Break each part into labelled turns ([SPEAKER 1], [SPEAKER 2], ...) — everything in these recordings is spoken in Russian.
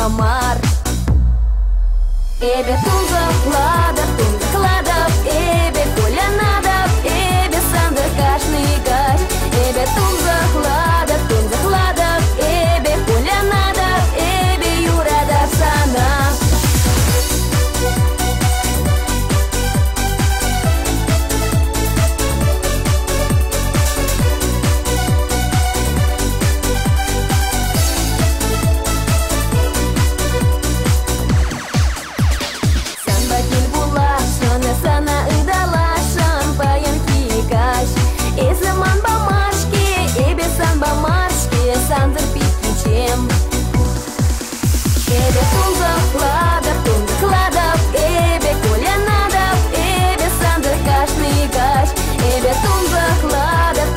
[SPEAKER 1] Бамар. Эбе тунза хладов, эбе коля надов, эбе сандер кашный гаш. Эбе тунза хладов, эбе коля надов, эбе юрада сана. Сандер пикичем. Эбе тунза хладов, эбе коля надов, эбе сандер кашный гаш. Эбе тунза хладов,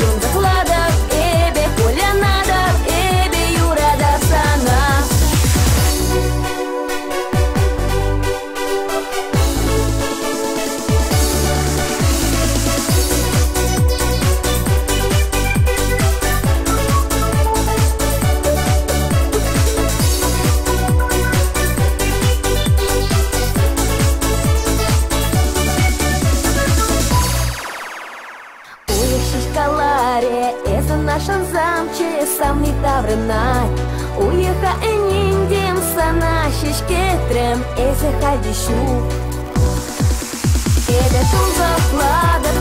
[SPEAKER 1] эбе коля надов, эбе юрада сана. Это нашан замче самый таврынай. Уеха эниндем сана шишкетрем эзе хадишу. Эбе тунза хладов,